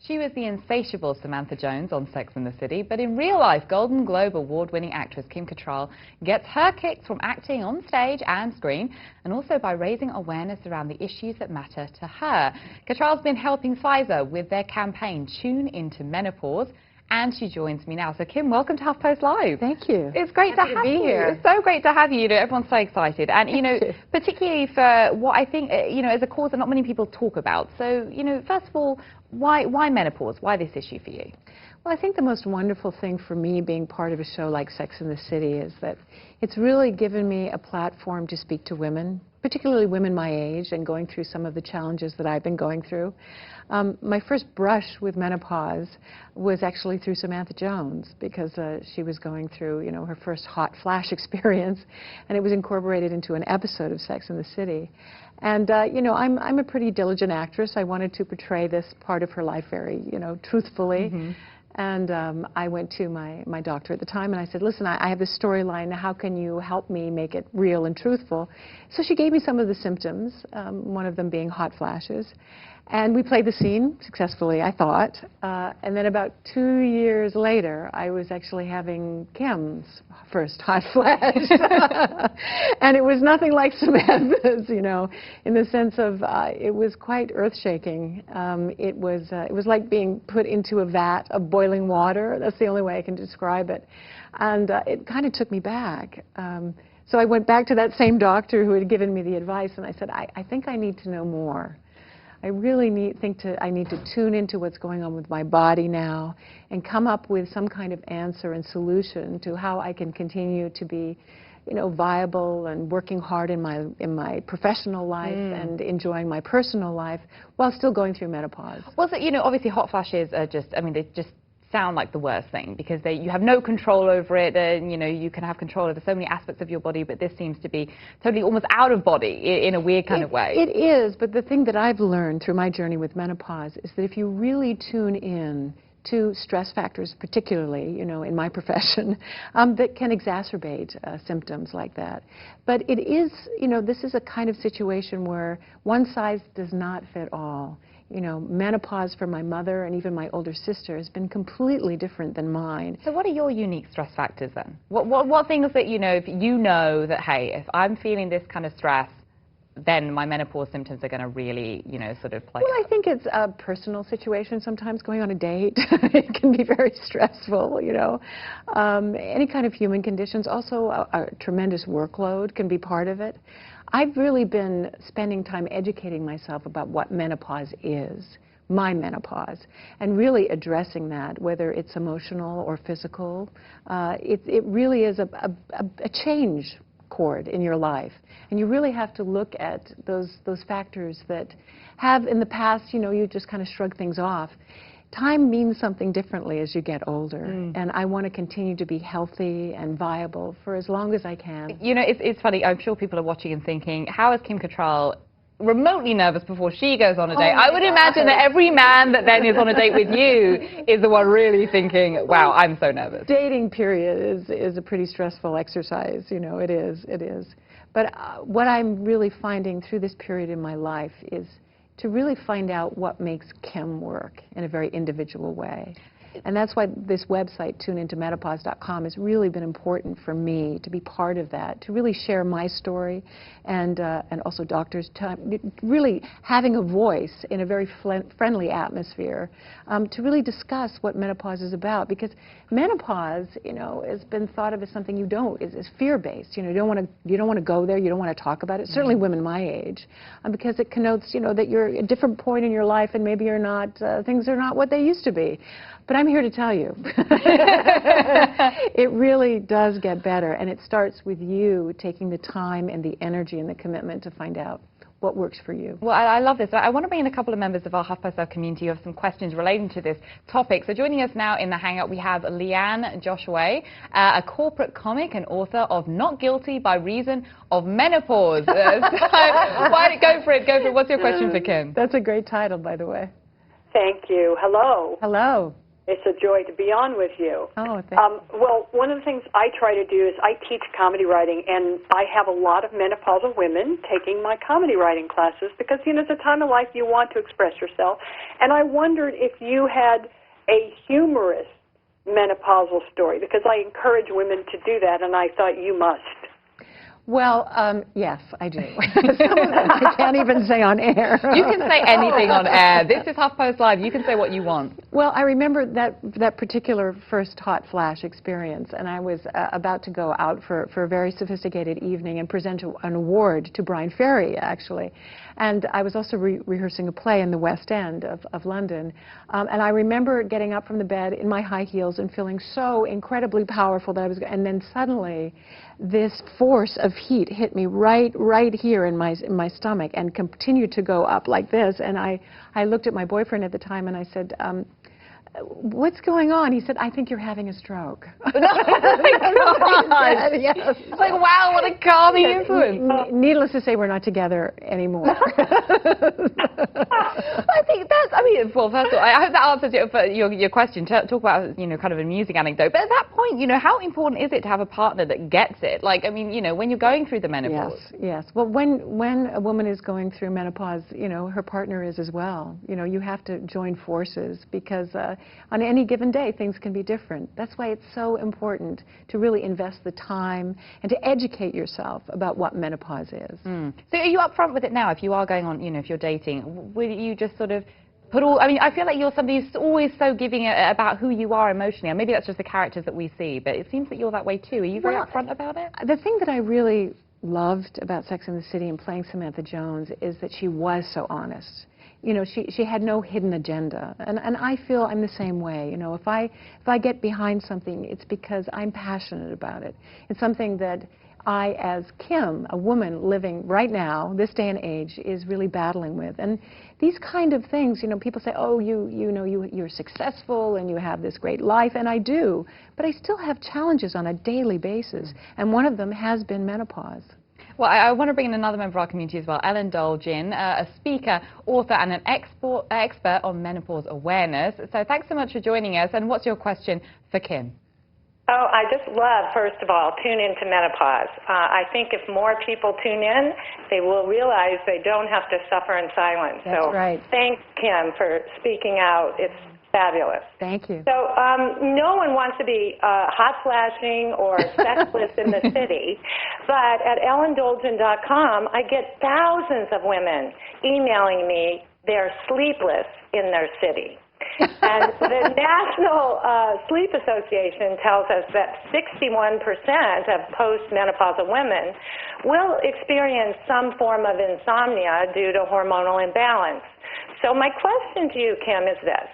She was the insatiable Samantha Jones on Sex and the City, but in real life, Golden Globe award-winning actress Kim Cattrall gets her kicks from acting on stage and screen, and also by raising awareness around the issues that matter to her. Cattrall's been helping Pfizer with their campaign, Tune Into Menopause, and she joins me now. So, Kim, welcome to HuffPost Live. Thank you. It's great to have you. It's so great to have you. Everyone's so excited. And, particularly for what I think, is a cause that not many people talk about. So, first of all, why menopause? Why this issue for you? Well, I think the most wonderful thing for me being part of a show like Sex and the City is that it's really given me a platform to speak to women, particularly women my age, and going through some of the challenges that I've been going through. My first brush with menopause was actually through Samantha Jones, because she was going through, her first hot flash experience, and it was incorporated into an episode of Sex and the City. And, I'm a pretty diligent actress. I wanted to portray this part of her life very, truthfully. Mm-hmm. And I went to my doctor at the time, and I said, listen, I have this storyline. How can you help me make it real and truthful? So she gave me some of the symptoms, one of them being hot flashes. And we played the scene successfully, I thought. And then about 2 years later, I was actually having Kim's first hot flash. And it was nothing like Samantha's, in the sense of it was quite earth-shaking. It was like being put into a vat of boiling water. That's the only way I can describe it. And it kind of took me back. So I went back to that same doctor who had given me the advice, and I said, I think I need to know more. I really I need to tune into what's going on with my body now and come up with some kind of answer and solution to how I can continue to be, viable and working hard in my professional life and enjoying my personal life while still going through menopause. Well, so, obviously hot flashes are just, they just sound like the worst thing, because you have no control over it, and you can have control over so many aspects of your body, but this seems to be totally almost out of body in a weird kind of way. It is, but the thing that I've learned through my journey with menopause is that if you really tune in to stress factors, particularly, in my profession, that can exacerbate symptoms like that. But it is, this is a kind of situation where one size does not fit all. Menopause for my mother and even my older sister has been completely different than mine. So what are your unique stress factors then? What things that if you know that, hey, if I'm feeling this kind of stress, then my menopause symptoms are going to really, sort of play out? I think it's a personal situation. Sometimes going on a date, it can be very stressful, Any kind of human conditions. Also, a tremendous workload can be part of it. I've really been spending time educating myself about what menopause is, my menopause, and really addressing that, whether it's emotional or physical. It really is a change chord in your life, and you really have to look at those factors that have in the past, you just kind of shrug things off. Time means something differently as you get older, and I want to continue to be healthy and viable for as long as I can. It's funny, I'm sure people are watching and thinking, how is Kim Cattrall remotely nervous before she goes on a date? I would imagine that every man that then is on a date with you is the one really thinking, wow, I'm so nervous. Dating period is a pretty stressful exercise, it is. But what I'm really finding through this period in my life is to really find out what makes Kim work in a very individual way. And that's why this website, tuneintomenopause.com, has really been important for me to be part of that, to really share my story, and also doctors' time, really having a voice in a very friendly atmosphere to really discuss what menopause is about. Because menopause, has been thought of as something is fear-based. You don't want to go there. You don't want to talk about it. Certainly women my age, because it connotes, that you're at a different point in your life and maybe you're not, things are not what they used to be. But I'm here to tell you, it really does get better, and it starts with you taking the time and the energy and the commitment to find out what works for you. Well, I love this. I want to bring in a couple of members of our HuffPost Live community who have some questions relating to this topic. So joining us now in the Hangout, we have Leanne Joshua, a corporate comic and author of Not Guilty by Reason of Menopause. Go for it. What's your question for Kim? That's a great title, by the way. Thank you. Hello. Hello. It's a joy to be on with you. Oh, thank you. Well, one of the things I try to do is I teach comedy writing, and I have a lot of menopausal women taking my comedy writing classes because, you know, it's a time of life you want to express yourself. And I wondered if you had a humorous menopausal story, because I encourage women to do that, and I thought you must. Well, yes, I do. Some of them I can't even say on air. You can say anything on air. This is HuffPost Live. You can say what you want. Well, I remember that particular first hot flash experience, and I was about to go out for a very sophisticated evening and present an award to Brian Ferry, actually. And I was also rehearsing a play in the West End of London. And I remember getting up from the bed in my high heels and feeling so incredibly powerful that I was, and then suddenly this force of heat hit me right here in my stomach and continued to go up like this. And I looked at my boyfriend at the time and I said, what's going on? He said, I think you're having a stroke. Oh my God. Yes. It's like, wow, what a calming influence. Needless to say, we're not together anymore. I think that's, I mean, well, first of all, I hope that answers your question. Talk about, you know, kind of an amusing anecdote. But at that point, you know, how important is it to have a partner that gets it? Like, I mean, you know, when you're going through the menopause. Yes. Well, when a woman is going through menopause, you know, her partner is as well. You know, you have to join forces because on any given day, things can be different. That's why it's so important to really invest the time and to educate yourself about what menopause is. So are you upfront with it now? If you are going on, you know, if you're dating, will you just sort of put all, I mean, I feel like you're somebody who's always so giving about who you are emotionally, and maybe that's just the characters that we see, but it seems that you're that way too. Are you very upfront about it? The thing that I really loved about Sex and the City and playing Samantha Jones is that she was so honest. You know, she had no hidden agenda, and I feel I'm the same way. You know, if I get behind something, it's because I'm passionate about it. It's something that I, as Kim, a woman living right now, this day and age, is really battling with. And these kind of things, you know, people say, oh, you're successful and you have this great life, and I do, but I still have challenges on a daily basis, and one of them has been menopause. Well, I want to bring in another member of our community as well, Dolgen, a speaker, author, and an expert on menopause awareness. So thanks so much for joining us. And what's your question for Kim? Oh, I just love, first of all, tune into menopause. I think if more people tune in, they will realize they don't have to suffer in silence. That's right. Thanks, Kim, for speaking out. It's fabulous. Thank you. So no one wants to be hot flashing or sexless in the city, but at ellendolgen.com, I get thousands of women emailing me they're sleepless in their city. And the National Sleep Association tells us that 61% of postmenopausal women will experience some form of insomnia due to hormonal imbalance. So my question to you, Kim, is this.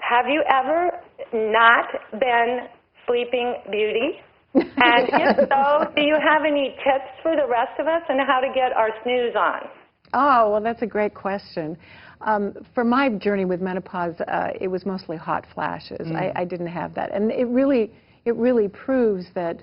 Have you ever not been Sleeping Beauty? And if so, do you have any tips for the rest of us on how to get our snooze on? Oh, well, that's a great question. For my journey with menopause, it was mostly hot flashes. I didn't have that. And it really proves that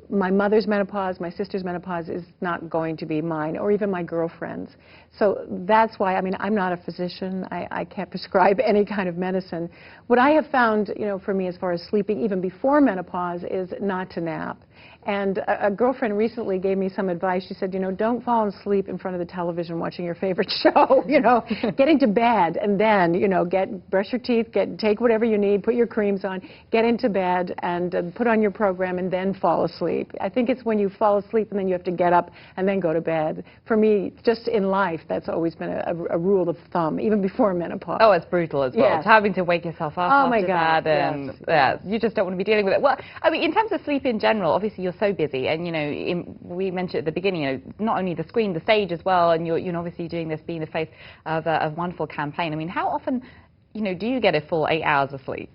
my mother's menopause, my sister's menopause is not going to be mine, or even my girlfriend's. So that's why, I mean, I'm not a physician. I can't prescribe any kind of medicine. What I have found, you know, for me as far as sleeping, even before menopause, is not to nap. And a girlfriend recently gave me some advice. She said, you know, don't fall asleep in front of the television watching your favorite show. You know, get into bed and then, you know, brush your teeth, take whatever you need, put your creams on, get into bed and put on your program and then fall asleep. I think it's when you fall asleep and then you have to get up and then go to bed. For me, just in life, that's always been a rule of thumb, even before menopause. Oh, it's brutal as well. Yes. It's having to wake yourself up after that, and yes. You just don't want to be dealing with it. Well, I mean, in terms of sleep in general, obviously you're so busy, and you know, we mentioned at the beginning, you know, not only the screen, the stage as well, and you're obviously doing this, being the face of a wonderful campaign. I mean, how often, you know, do you get a full 8 hours of sleep?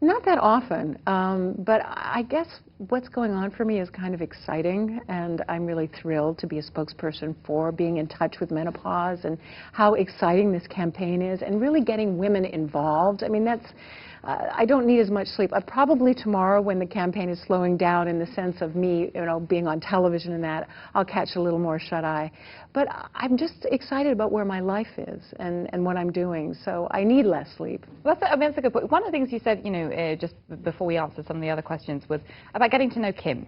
Not that often, but I guess what's going on for me is kind of exciting, and I'm really thrilled to be a spokesperson for being in touch with menopause and how exciting this campaign is, and really getting women involved. I mean, I don't need as much sleep. Probably tomorrow, when the campaign is slowing down in the sense of me, being on television and that, I'll catch a little more shut-eye. But I'm just excited about where my life is and what I'm doing, so I need less sleep. Well, that's a good point. One of the things you said, just before we answered some of the other questions, was about getting to know Kim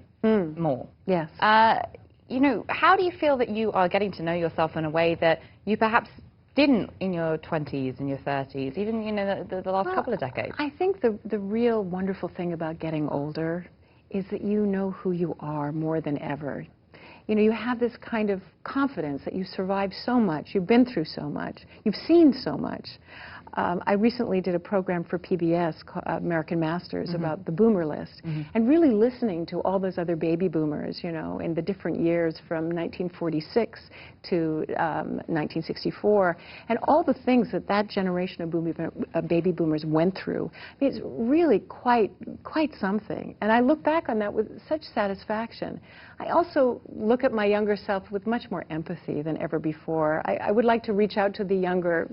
more. Yes. How do you feel that you are getting to know yourself in a way that you perhaps didn't in your 20s and your 30s, even the last couple of decades? I think the real wonderful thing about getting older is that you know who you are more than ever. You have this kind of confidence that you've survived so much, you've been through so much, you've seen so much. I recently did a program for PBS, American Masters, about the boomer list, and really listening to all those other baby boomers, in the different years from 1946 to 1964, and all the things that generation of baby boomers went through. I mean, it's really quite something, and I look back on that with such satisfaction. I also look at my younger self with much more empathy than ever before. I would like to reach out to the younger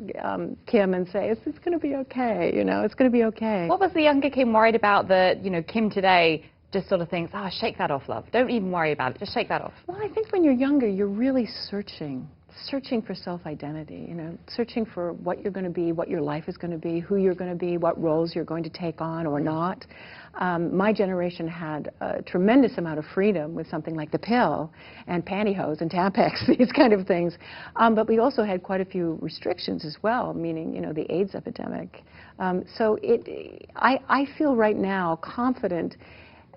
Kim and say, it's going to be okay, it's going to be okay. What was the younger Kim worried about that, Kim today just sort of thinks, shake that off, love. Don't even worry about it. Just shake that off. Well, I think when you're younger, you're really searching for self-identity, searching for what you're going to be, what your life is going to be, who you're going to be, what roles you're going to take on or not. My generation had a tremendous amount of freedom with something like the pill and pantyhose and Tampax, these kind of things. But we also had quite a few restrictions as well, meaning, the AIDS epidemic. So I feel right now confident,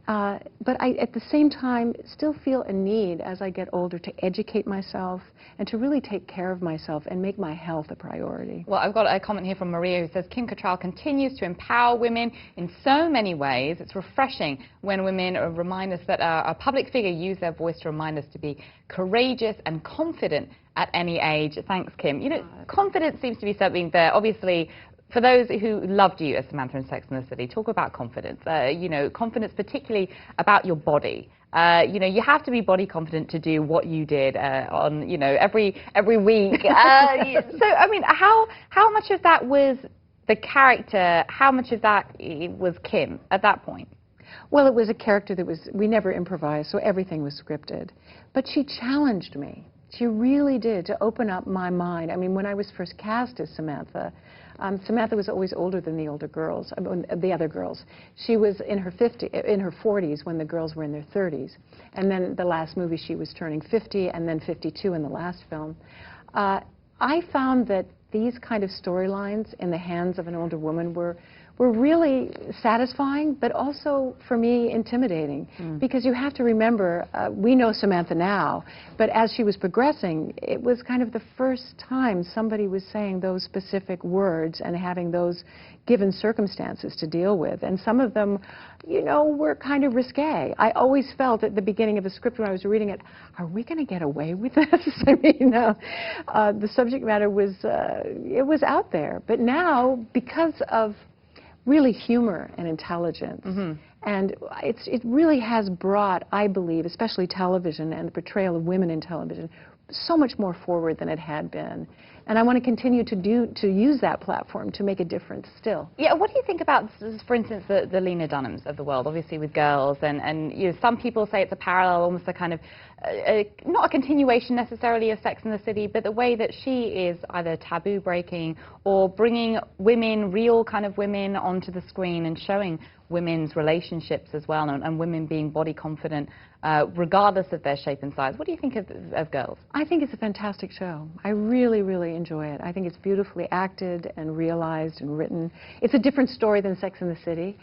but I, at the same time, still feel a need as I get older to educate myself and to really take care of myself and make my health a priority. Well, I've got a comment here from Maria who says, Kim Cattrall continues to empower women in so many ways. It's refreshing when women remind us that a public figure use their voice to remind us to be courageous and confident at any age. Thanks, Kim. Confidence seems to be something that, obviously, for those who loved you as Samantha in Sex and the City, talk about confidence. Confidence particularly about your body. You have to be body confident to do what you did on, every week. So, I mean, how much of that was the character? How much of that was Kim at that point? Well, it was a character we never improvised, so everything was scripted. But she challenged me. She really did, to open up my mind. I mean, when I was first cast as Samantha, Samantha was always older than the other girls. She was in her 40s when the girls were in their 30s. And then the last movie she was turning 50, and then 52 in the last film. I found that these kind of storylines in the hands of an older woman were really satisfying, but also, for me, intimidating. Because you have to remember, we know Samantha now, but as she was progressing, it was kind of the first time somebody was saying those specific words and having those given circumstances to deal with. And some of them, were kind of risque. I always felt at the beginning of a script when I was reading it, are we going to get away with this? I mean, the subject matter was, it was out there. But now, because of really humor and intelligence. And it really has brought, I believe, especially television and the portrayal of women in television, so much more forward than it had been. And I want to continue to use that platform to make a difference still. Yeah, what do you think about, for instance, the Lena Dunhams of the world, obviously with girls, and some people say it's a parallel, almost a kind of, not a continuation necessarily of Sex and the City, but the way that she is either taboo breaking or bringing women, real kind of women, onto the screen and showing women's relationships as well, and women being body confident regardless of their shape and size. What do you think of Girls? I think it's a fantastic show. I really, really enjoy it. I think it's beautifully acted and realized and written. It's a different story than Sex and the City.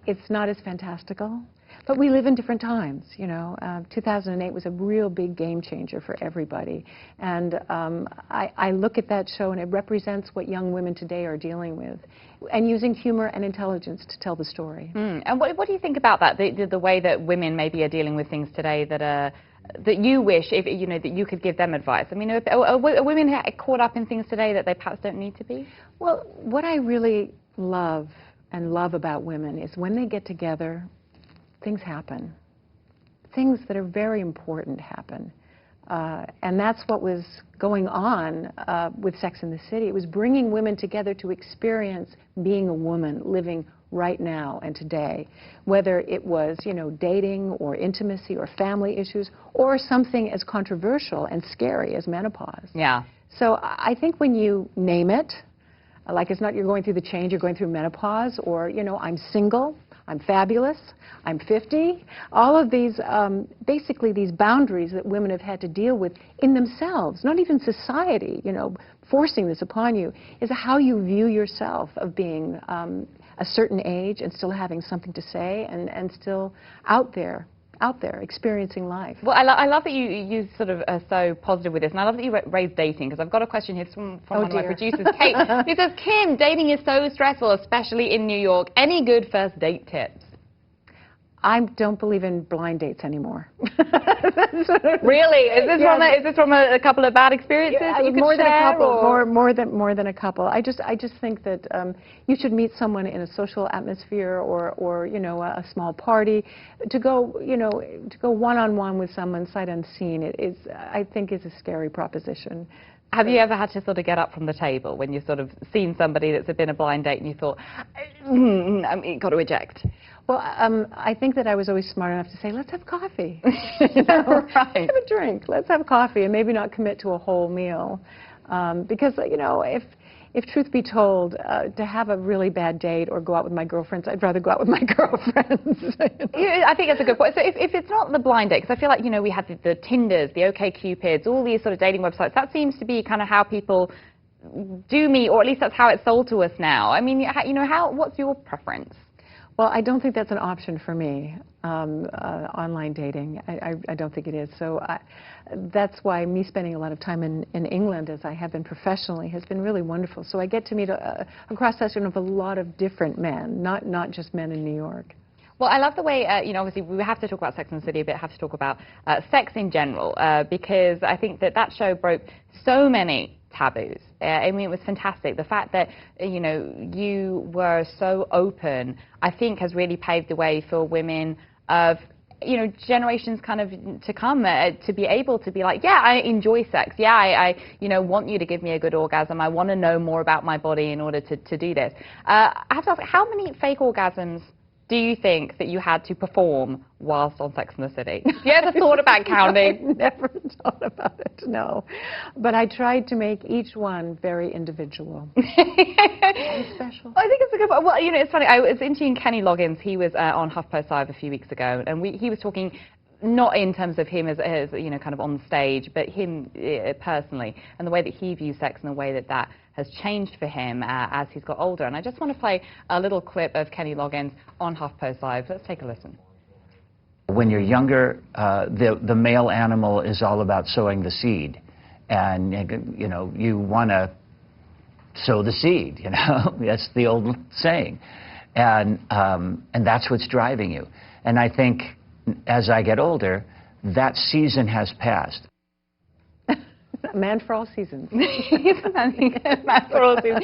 It's not as fantastical. But we live in different times, 2008 was a real big game changer for everybody. And I look at that show and it represents what young women today are dealing with, and using humor and intelligence to tell the story. And what do you think about that, the way that women maybe are dealing with things today that you wish, that you could give them advice? I mean, are women caught up in things today that they perhaps don't need to be? Well, what I really love and love about women is when they get together, things happen. Things that are very important happen. And that's what was going on with Sex and the City. It was bringing women together to experience being a woman, living right now and today, whether it was, you know, dating or intimacy or family issues or something as controversial and scary as menopause. Yeah. So I think when you name it, like it's not you're going through the change, you're going through menopause, or, you know, I'm single, I'm fabulous, I'm 50. All of these, basically these boundaries that women have had to deal with in themselves, not even society, you know, forcing this upon you, is how you view yourself of being a certain age and still having something to say and still out there experiencing life. Well, I love that you sort of are so positive with this, and I love that you raised dating, because I've got a question here from one of my producers, Kate, who says, Kim, dating is so stressful, especially in New York. Any good first date tips? I don't believe in blind dates anymore. Really? Is this from a couple of bad experiences that you could more than share, a couple, or? more than a couple. I just think that you should meet someone in a social atmosphere or you know, a small party. To go, you know, to go one-on-one with someone sight unseen, I think is a scary proposition. Have you ever had to sort of get up from the table when you've sort of seen somebody that's been a blind date and you thought, got to eject? Well, I think that I was always smart enough to say, let's have coffee. You know, right. Have a drink. Let's have coffee, and maybe not commit to a whole meal. Because, you know, if truth be told, to have a really bad date or go out with my girlfriends, I'd rather go out with my girlfriends. You know? Yeah, I think that's a good point. So if it's not the blind date, because I feel like, you know, we have the Tinders, the OkCupids, all these sort of dating websites, that seems to be kind of how people do meet, or at least that's how it's sold to us now. I mean, you know, what's your preference? Well, I don't think that's an option for me, online dating. I don't think it is. So that's why me spending a lot of time in England, as I have been professionally, has been really wonderful. So I get to meet a cross-section of a lot of different men, not just men in New York. Well, I love the way, you know, obviously we have to talk about Sex and the City a bit, have to talk about sex in general, because I think that show broke so many taboos. I mean, it was fantastic. The fact that, you know, you were so open, I think has really paved the way for women of, you know, generations kind of to come to be able to be like, yeah, I enjoy sex. Yeah, I you know, want you to give me a good orgasm. I want to know more about my body in order to do this. I have to ask, how many fake orgasms do you think that you had to perform whilst on Sex and the City? You ever thought about counting? I never thought about it, no. But I tried to make each one very individual. Very special. I think it's a good point. Well, you know, it's funny. I was interviewing Kenny Loggins. He was on HuffPostLive a few weeks ago, and he was talking not in terms of him as you know, kind of on stage, but him personally, and the way that he views sex and the way that has changed for him as he's got older. And I just want to play a little clip of Kenny Loggins on HuffPostLive. Let's take a listen. When you're younger, the male animal is all about sowing the seed, and you know, you want to sow the seed. You know, that's the old saying, and that's what's driving you. And I think as I get older, that season has passed. A man for all seasons. He's a man for all seasons.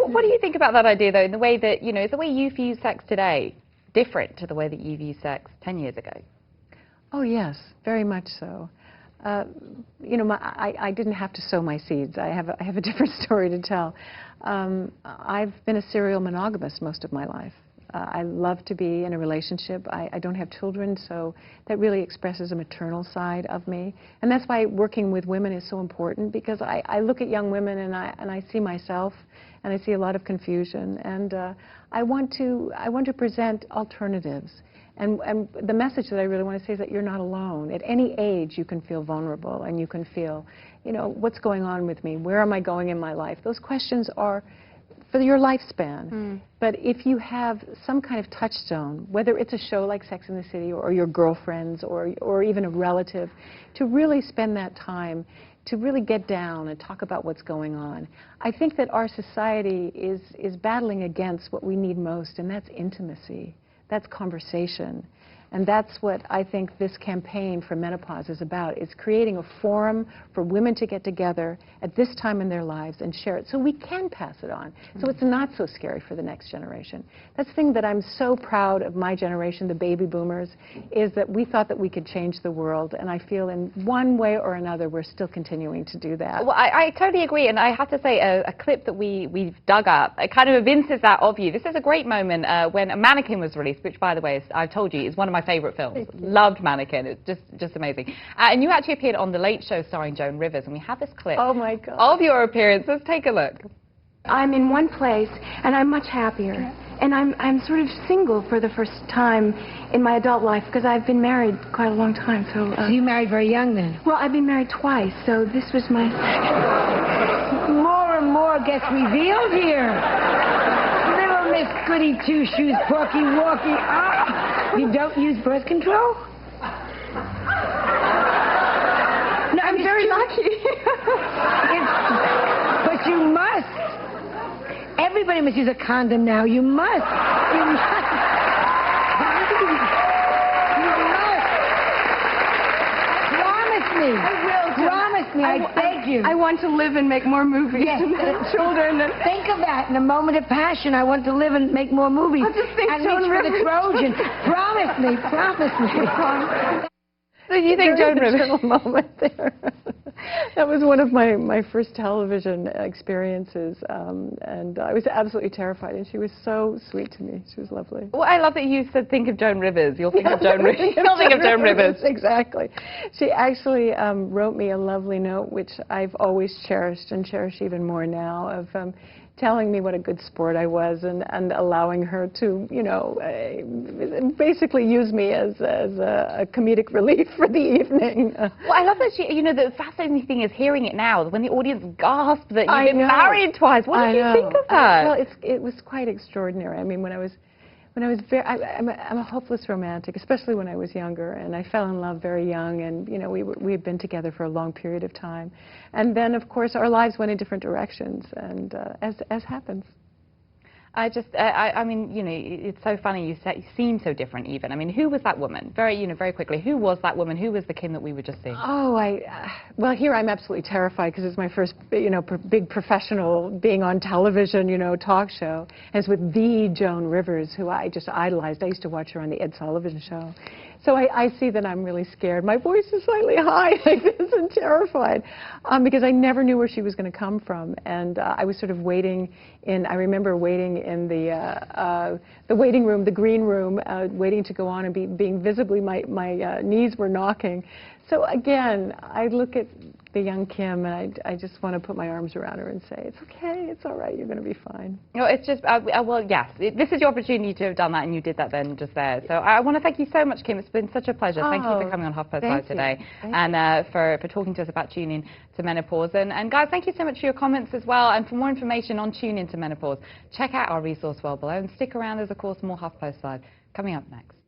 What do you think about that idea, though, in the way that, you know, is the way you view sex today different to the way that you view sex 10 years ago? Oh, yes, very much so. You know, I didn't have to sow my seeds. I have a different story to tell. I've been a serial monogamist most of my life. I love to be in a relationship. I don't have children, so that really expresses a maternal side of me. And that's why working with women is so important, because I look at young women and I see myself, and I see a lot of confusion. And I want to present alternatives. And the message that I really want to say is that you're not alone. At any age, you can feel vulnerable, and you can feel, you know, what's going on with me? Where am I going in my life? Those questions are for your lifespan. But if you have some kind of touchstone, whether it's a show like Sex and the City or your girlfriends or even a relative, to really spend that time to really get down and talk about what's going on. I think that our society is battling against what we need most, and that's intimacy. That's conversation. And that's what I think this campaign for menopause is about, is creating a forum for women to get together at this time in their lives and share it so we can pass it on, so it's not so scary for the next generation. That's the thing that I'm so proud of my generation, the baby boomers, is that we thought that we could change the world, and I feel in one way or another we're still continuing to do that. Well, I totally agree, and I have to say a clip that we've dug up, it kind of evinces that of you. This is a great moment when a Mannequin was released, which, by the way, I've told you, is one of my favourite films. Loved Mannequin. It's just amazing. And you actually appeared on The Late Show starring Joan Rivers, and we have this clip of your appearance. Let's take a look. I'm in one place, and I'm much happier. And I'm sort of single for the first time in my adult life, because I've been married quite a long time. So you married very young then? Well, I've been married twice, so this was my... More and more gets revealed here. Little Miss Goody Two-Shoes, Porky Walky. Ah, you don't use birth control? No, I'm very lucky. But you must. Everybody must use a condom now. You must. You must. You must. Promise me. I will. Promise me. I beg you. I want to live and make more movies. Yes. And have children. And think of that. In a moment of passion, I want to live and make more movies. I'll just think and reach for the Trojan. Promise me. Promise me. So you think Joan Rivers? Moment there. That was one of my first television experiences, and I was absolutely terrified, and she was so sweet to me. She was lovely. Well, I love that you said think of Joan Rivers. You'll think of Joan Rivers. You'll think of Joan Rivers. Exactly. She actually wrote me a lovely note, which I've always cherished and cherish even more now, of telling me what a good sport I was, and allowing her to, you know, basically use me as a comedic relief for the evening. Well, I love that she, you know, the fascinating thing is hearing it now, when the audience gasped that you've been married twice. What did you think of that? Well, it was quite extraordinary. I mean, when I was I'm a hopeless romantic, especially when I was younger, and I fell in love very young, and you know, we had been together for a long period of time, and then of course our lives went in different directions, and as happens. I mean, you know, it's so funny. You seem so different, even. I mean, who was that woman? Very quickly. Who was that woman? Who was the Kim that we were just seeing? Oh, well, here I'm absolutely terrified because it's my first, you know, big professional being on television, you know, talk show. And it's with the Joan Rivers, who I just idolized. I used to watch her on the Ed Sullivan Show. So I see that I'm really scared. My voice is slightly high like this and terrified because I never knew where she was going to come from. And I was sort of waiting I remember waiting in the waiting room, the green room, waiting to go on and being visibly, my knees were knocking. So again, I look at the young Kim, and I just want to put my arms around her and say, it's okay, it's all right, you're going to be fine. No, it's just, well, yes, this is your opportunity to have done that, and you did that then just there. So I want to thank you so much, Kim. It's been such a pleasure. Thank you for coming on HuffPost Live today, and for talking to us about tuning to menopause. And guys, thank you so much for your comments as well. And for more information on Tune Into Menopause, check out our resource well below, and stick around. There's, of course, more HuffPost Live coming up next.